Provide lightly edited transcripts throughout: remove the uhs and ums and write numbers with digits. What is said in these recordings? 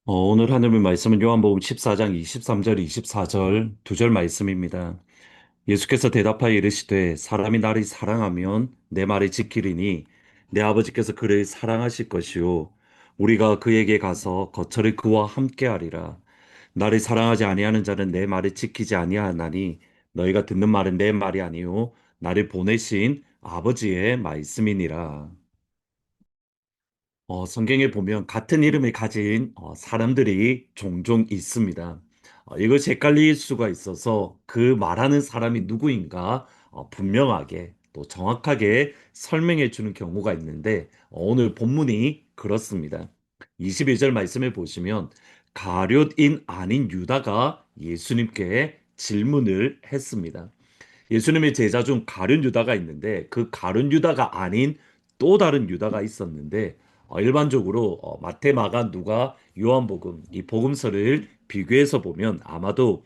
오늘 하나님의 말씀은 요한복음 14장 23절, 24절 두 절 말씀입니다. 예수께서 대답하여 이르시되 사람이 나를 사랑하면 내 말을 지키리니 내 아버지께서 그를 사랑하실 것이요 우리가 그에게 가서 거처를 그와 함께하리라. 나를 사랑하지 아니하는 자는 내 말을 지키지 아니하나니 너희가 듣는 말은 내 말이 아니요 나를 보내신 아버지의 말씀이니라. 성경에 보면 같은 이름을 가진 사람들이 종종 있습니다. 이것이 헷갈릴 수가 있어서 그 말하는 사람이 누구인가 분명하게 또 정확하게 설명해 주는 경우가 있는데 오늘 본문이 그렇습니다. 21절 말씀을 보시면 가룟인 아닌 유다가 예수님께 질문을 했습니다. 예수님의 제자 중 가룟 유다가 있는데 그 가룟 유다가 아닌 또 다른 유다가 있었는데 일반적으로 마태, 마가, 누가, 요한복음 이 복음서를 비교해서 보면 아마도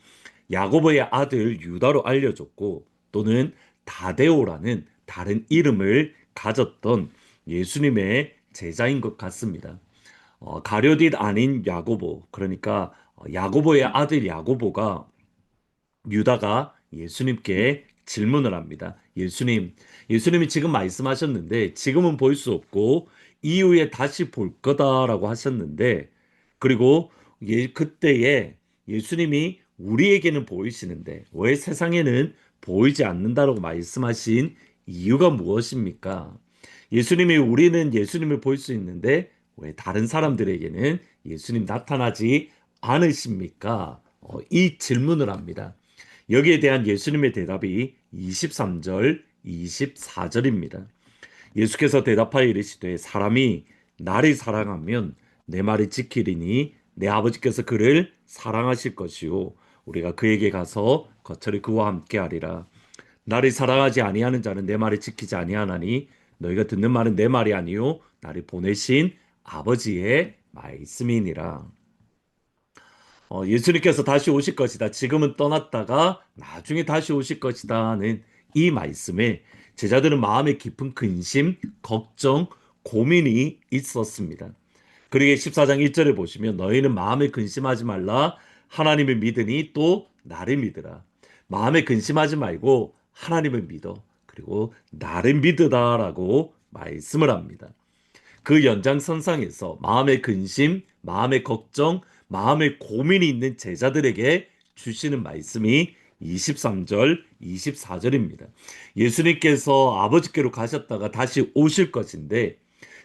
야고보의 아들 유다로 알려졌고 또는 다데오라는 다른 이름을 가졌던 예수님의 제자인 것 같습니다. 가룟이 아닌 야고보 그러니까 야고보의 아들 야고보가 유다가 예수님께 질문을 합니다. 예수님이 지금 말씀하셨는데 지금은 볼 수 없고 이후에 다시 볼 거다라고 하셨는데 그리고 그때에 예수님이 우리에게는 보이시는데 왜 세상에는 보이지 않는다라고 말씀하신 이유가 무엇입니까? 우리는 예수님을 볼 수 있는데 왜 다른 사람들에게는 예수님 나타나지 않으십니까? 이 질문을 합니다. 여기에 대한 예수님의 대답이 23절, 24절입니다. 예수께서 대답하여 이르시되 사람이 나를 사랑하면 내 말을 지키리니 내 아버지께서 그를 사랑하실 것이요 우리가 그에게 가서 거처를 그와 함께 하리라. 나를 사랑하지 아니하는 자는 내 말을 지키지 아니하나니 너희가 듣는 말은 내 말이 아니요 나를 보내신 아버지의 말씀이니라. 예수님께서 다시 오실 것이다. 지금은 떠났다가 나중에 다시 오실 것이다는 이 말씀에 제자들은 마음에 깊은 근심, 걱정, 고민이 있었습니다. 그러게 14장 1절에 보시면 너희는 마음에 근심하지 말라. 하나님을 믿으니 또 나를 믿으라. 마음에 근심하지 말고 하나님을 믿어. 그리고 나를 믿으라라고 말씀을 합니다. 그 연장선상에서 마음의 근심, 마음의 걱정, 마음의 고민이 있는 제자들에게 주시는 말씀이 23절, 24절입니다. 예수님께서 아버지께로 가셨다가 다시 오실 것인데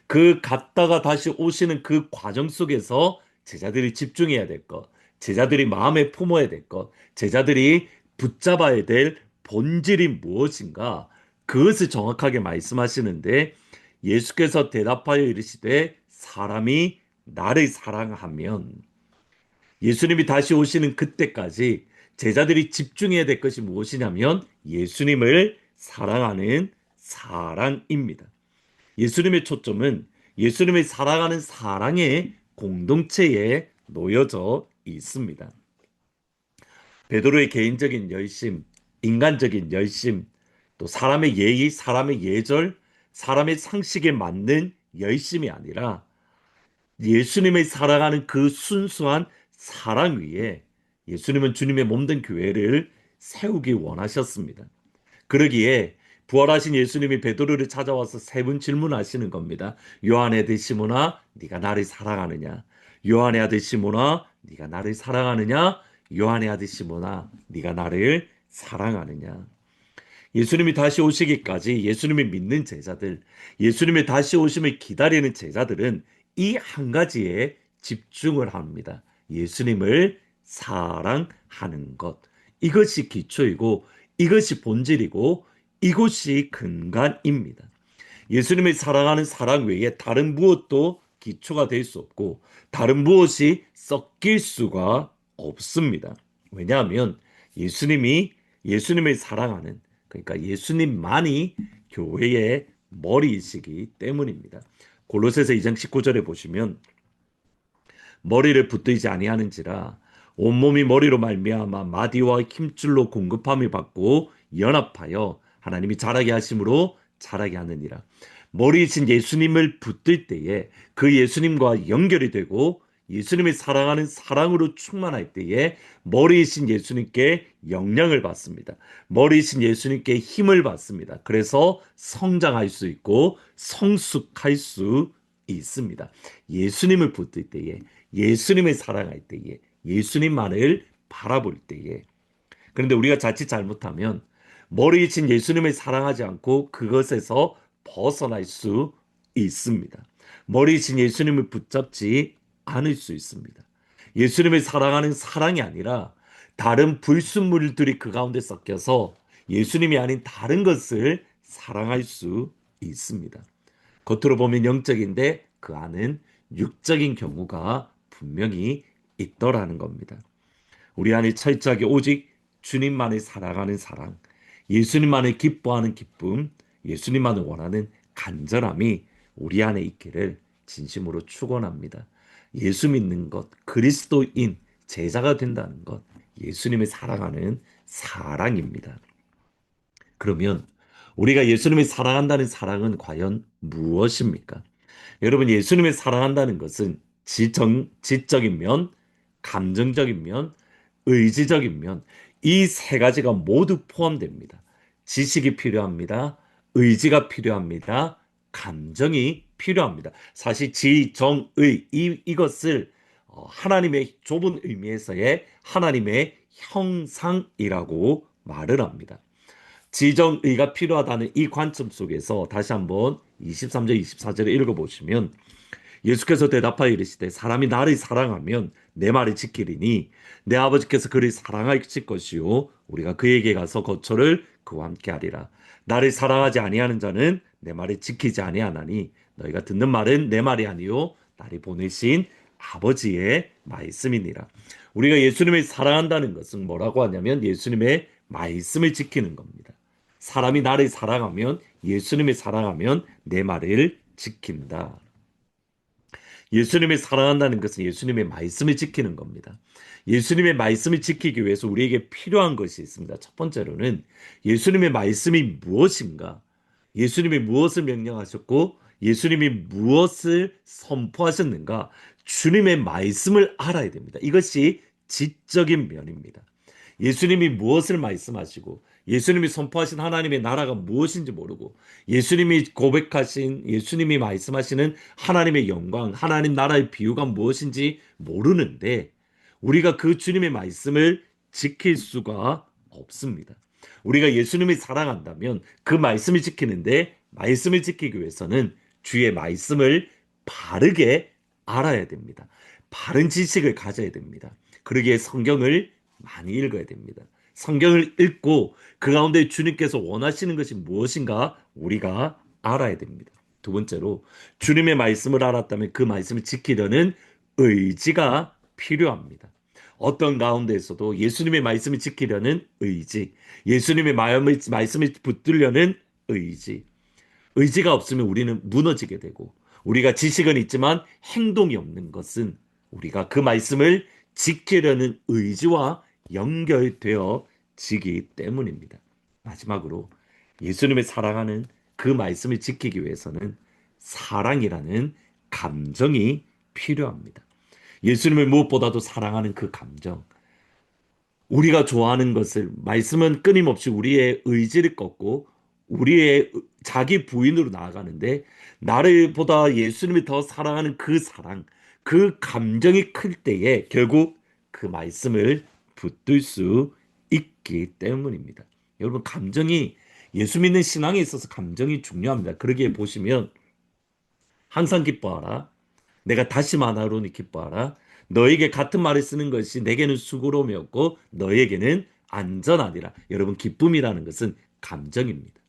그 갔다가 다시 오시는 그 과정 속에서 제자들이 집중해야 될 것, 제자들이 마음에 품어야 될 것, 제자들이 붙잡아야 될 본질이 무엇인가 그것을 정확하게 말씀하시는데 예수께서 대답하여 이르시되 사람이 나를 사랑하면 예수님이 다시 오시는 그때까지 제자들이 집중해야 될 것이 무엇이냐면 예수님을 사랑하는 사랑입니다. 예수님의 초점은 예수님을 사랑하는 사랑의 공동체에 놓여져 있습니다. 베드로의 개인적인 열심, 인간적인 열심, 또 사람의 예의, 사람의 예절, 사람의 상식에 맞는 열심이 아니라 예수님을 사랑하는 그 순수한 사랑 위에 예수님은 주님의 몸된 교회를 세우기 원하셨습니다. 그러기에 부활하신 예수님이 베드로를 찾아와서 세 번 질문하시는 겁니다. 요한의 아들 시몬아, 네가 나를 사랑하느냐? 요한의 아들 시몬아, 네가 나를 사랑하느냐? 요한의 아들 시몬아, 네가 나를 사랑하느냐? 예수님이 다시 오시기까지 예수님을 믿는 제자들, 예수님의 다시 오심을 기다리는 제자들은 이 한 가지에 집중을 합니다. 예수님을 사랑하는 것. 이것이 기초이고 이것이 본질이고 이것이 근간입니다. 예수님을 사랑하는 사랑 외에 다른 무엇도 기초가 될 수 없고 다른 무엇이 섞일 수가 없습니다. 왜냐하면 예수님이 예수님을 사랑하는, 그러니까 예수님만이 교회의 머리이시기 때문입니다. 골로새서 2장 19절에 보시면 머리를 붙들지 아니하는지라 온몸이 머리로 말미암아 마디와 힘줄로 공급함을 받고 연합하여 하나님이 자라게 하심으로 자라게 하느니라. 머리이신 예수님을 붙들 때에 그 예수님과 연결이 되고 예수님을 사랑하는 사랑으로 충만할 때에 머리이신 예수님께 영향을 받습니다. 머리이신 예수님께 힘을 받습니다. 그래서 성장할 수 있고 성숙할 수 있습니다. 예수님을 붙들 때에, 예수님을 사랑할 때에, 예수님만을 바라볼 때에. 그런데 우리가 자칫 잘못하면 머리이신 예수님을 사랑하지 않고 그것에서 벗어날 수 있습니다. 머리이신 예수님을 붙잡지 않을 수 있습니다. 예수님을 사랑하는 사랑이 아니라 다른 불순물들이 그 가운데 섞여서 예수님이 아닌 다른 것을 사랑할 수 있습니다. 겉으로 보면 영적인데 그 안은 육적인 경우가 분명히 있더라는 겁니다. 우리 안에 철저하게 오직 주님만을 사랑하는 사랑, 예수님만을 기뻐하는 기쁨, 예수님만을 원하는 간절함이 우리 안에 있기를 진심으로 축원합니다. 예수 믿는 것, 그리스도인 제자가 된다는 것, 예수님을 사랑하는 사랑입니다. 그러면 우리가 예수님을 사랑한다는 사랑은 과연 무엇입니까? 여러분, 예수님을 사랑한다는 것은 지적인 면, 감정적인 면, 의지적인 면, 이 세 가지가 모두 포함됩니다. 지식이 필요합니다. 의지가 필요합니다. 감정이 필요합니다. 사실 지정의 이것을 하나님의 좁은 의미에서의 하나님의 형상이라고 말을 합니다. 지정의가 필요하다는 이 관점 속에서 다시 한번 23절, 24절을 읽어보시면 예수께서 대답하여 이르시되 사람이 나를 사랑하면 내 말을 지키리니 내 아버지께서 그를 사랑하실 것이요 우리가 그에게 가서 거처를 그와 함께 하리라. 나를 사랑하지 아니하는 자는 내 말을 지키지 아니하나니 너희가 듣는 말은 내 말이 아니요 나를 보내신 아버지의 말씀이니라. 우리가 예수님을 사랑한다는 것은 뭐라고 하냐면 예수님의 말씀을 지키는 겁니다. 사람이 나를 사랑하면 예수님을 사랑하면 내 말을 지킨다. 예수님을 사랑한다는 것은 예수님의 말씀을 지키는 겁니다. 예수님의 말씀을 지키기 위해서 우리에게 필요한 것이 있습니다. 첫 번째로는 예수님의 말씀이 무엇인가? 예수님이 무엇을 명령하셨고 예수님이 무엇을 선포하셨는가? 주님의 말씀을 알아야 됩니다. 이것이 지적인 면입니다. 예수님이 무엇을 말씀하시고 예수님이 선포하신 하나님의 나라가 무엇인지 모르고 예수님이 고백하신 예수님이 말씀하시는 하나님의 영광, 하나님 나라의 비유가 무엇인지 모르는데 우리가 그 주님의 말씀을 지킬 수가 없습니다. 우리가 예수님을 사랑한다면 그 말씀을 지키는데 말씀을 지키기 위해서는 주의 말씀을 바르게 알아야 됩니다. 바른 지식을 가져야 됩니다. 그러기에 성경을 많이 읽어야 됩니다. 성경을 읽고 그 가운데 주님께서 원하시는 것이 무엇인가 우리가 알아야 됩니다. 두 번째로 주님의 말씀을 알았다면 그 말씀을 지키려는 의지가 필요합니다. 어떤 가운데에서도 예수님의 말씀을 지키려는 의지, 예수님의 말씀을 붙들려는 의지, 의지가 없으면 우리는 무너지게 되고 우리가 지식은 있지만 행동이 없는 것은 우리가 그 말씀을 지키려는 의지와 연결되어지기 때문입니다. 마지막으로 예수님을 사랑하는 그 말씀을 지키기 위해서는 사랑이라는 감정이 필요합니다. 예수님을 무엇보다도 사랑하는 그 감정, 우리가 좋아하는 것을 말씀은 끊임없이 우리의 의지를 꺾고 우리의 자기 부인으로 나아가는데 나를 보다 예수님이 더 사랑하는 그 사랑, 그 감정이 클 때에 결국 그 말씀을 붙들 수 있기 때문입니다. 여러분 감정이 예수 믿는 신앙에 있어서 감정이 중요합니다. 그러기에 보시면 항상 기뻐하라. 내가 다시 말하노니 기뻐하라. 너에게 같은 말을 쓰는 것이 내게는 수고로움이었고 너에게는 안전하니라. 여러분 기쁨이라는 것은 감정입니다.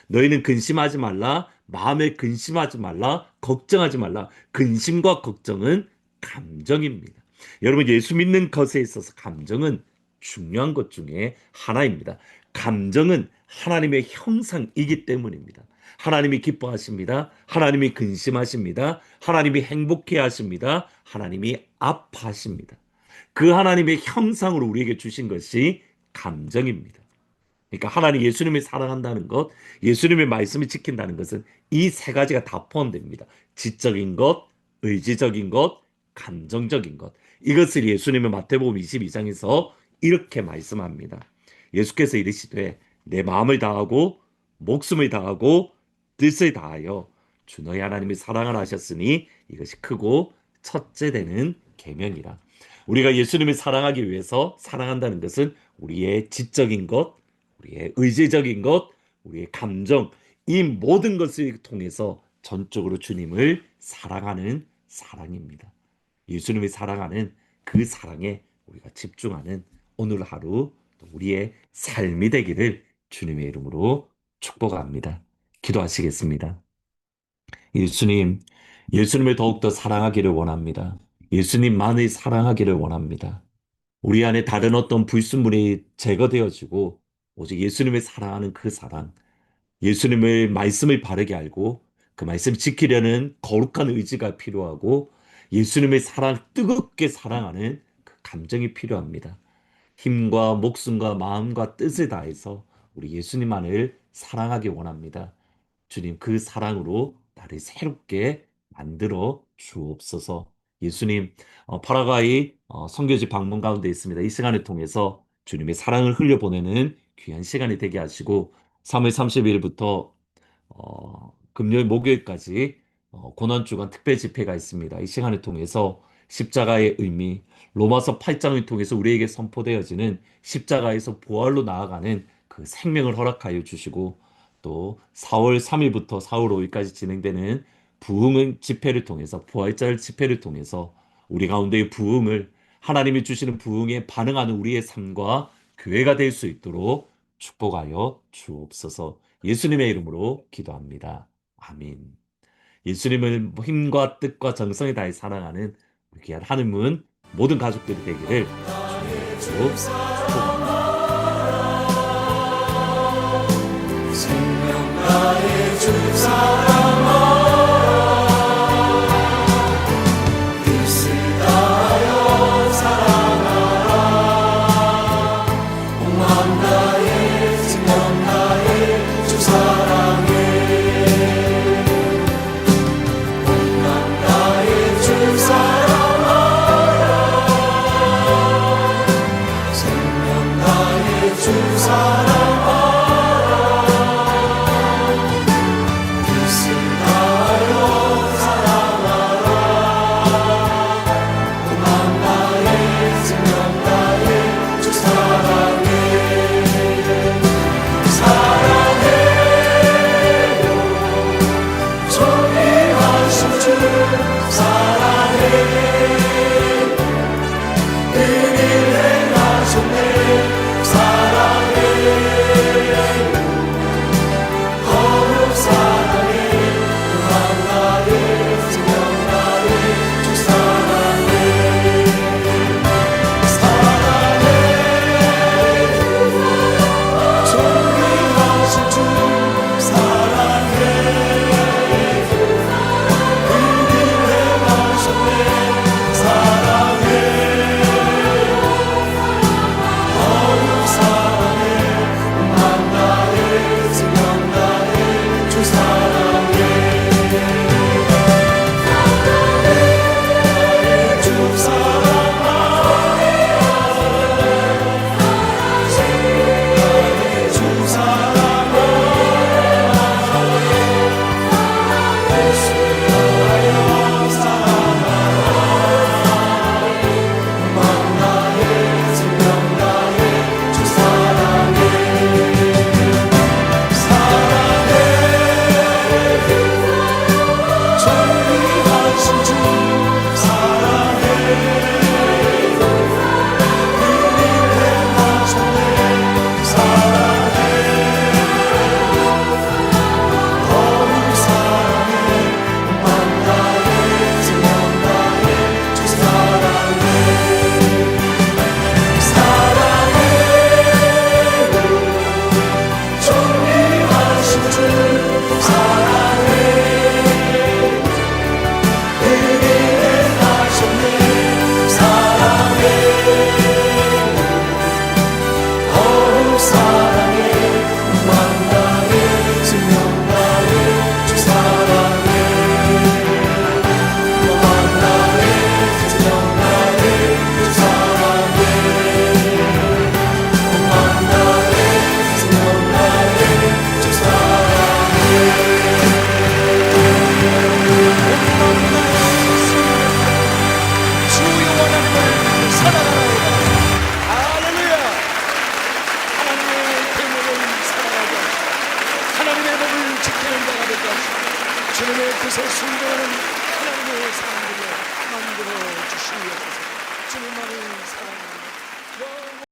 너희는 근심하지 말라. 마음에 근심하지 말라. 걱정하지 말라. 근심과 걱정은 감정입니다. 여러분 예수 믿는 것에 있어서 감정은 중요한 것 중에 하나입니다. 감정은 하나님의 형상이기 때문입니다. 하나님이 기뻐하십니다. 하나님이 근심하십니다. 하나님이 행복해 하십니다. 하나님이 아파하십니다. 그 하나님의 형상으로 우리에게 주신 것이 감정입니다. 그러니까 하나님 예수님을 사랑한다는 것, 예수님의 말씀을 지킨다는 것은 이 세 가지가 다 포함됩니다. 지적인 것, 의지적인 것, 감정적인 것. 이것을 예수님은 마태복음 22장에서 이렇게 말씀합니다. 예수께서 이르시되 내 마음을 다하고 목숨을 다하고 뜻을 다하여 주 너희 하나님의 사랑을 하셨으니 이것이 크고 첫째 되는 계명이라. 우리가 예수님을 사랑하기 위해서 사랑한다는 것은 우리의 지적인 것, 우리의 의지적인 것, 우리의 감정, 이 모든 것을 통해서 전적으로 주님을 사랑하는 사랑입니다. 예수님을 사랑하는 그 사랑에 우리가 집중하는 오늘 하루 우리의 삶이 되기를 주님의 이름으로 축복합니다. 기도하시겠습니다. 예수님, 예수님을 더욱더 사랑하기를 원합니다. 예수님만을 사랑하기를 원합니다. 우리 안에 다른 어떤 불순물이 제거되어지고 오직 예수님을 사랑하는 그 사랑, 예수님의 말씀을 바르게 알고 그 말씀 지키려는 거룩한 의지가 필요하고 예수님의 사랑, 뜨겁게 사랑하는 그 감정이 필요합니다. 힘과 목숨과 마음과 뜻을 다해서 우리 예수님만을 사랑하기 원합니다. 주님, 그 사랑으로 나를 새롭게 만들어 주옵소서. 예수님, 파라과이 선교지 방문 가운데 있습니다. 이 시간을 통해서 주님의 사랑을 흘려보내는 귀한 시간이 되게 하시고 3월 30일부터 금요일, 목요일까지 고난주간 특별 집회가 있습니다. 이 시간을 통해서 십자가의 의미, 로마서 8장을 통해서 우리에게 선포되어지는 십자가에서 부활로 나아가는 그 생명을 허락하여 주시고 또 4월 3일부터 4월 5일까지 진행되는 부흥 집회를 통해서 부활절 집회를 통해서 우리 가운데의 부흥을 하나님이 주시는 부흥에 반응하는 우리의 삶과 교회가 될 수 있도록 축복하여 주옵소서. 예수님의 이름으로 기도합니다. 아멘. 예수님을 힘과 뜻과 정성에 다해 사랑하는 귀한 하늘문 모든 가족들이 되기를 주님으로 축복합니다. 생명 나의 주 사랑아 뜻을 다하여 사랑하라 온 나의 생명 나의 주 사랑해 온 나의 주 사랑하라 생명 나의 주 사랑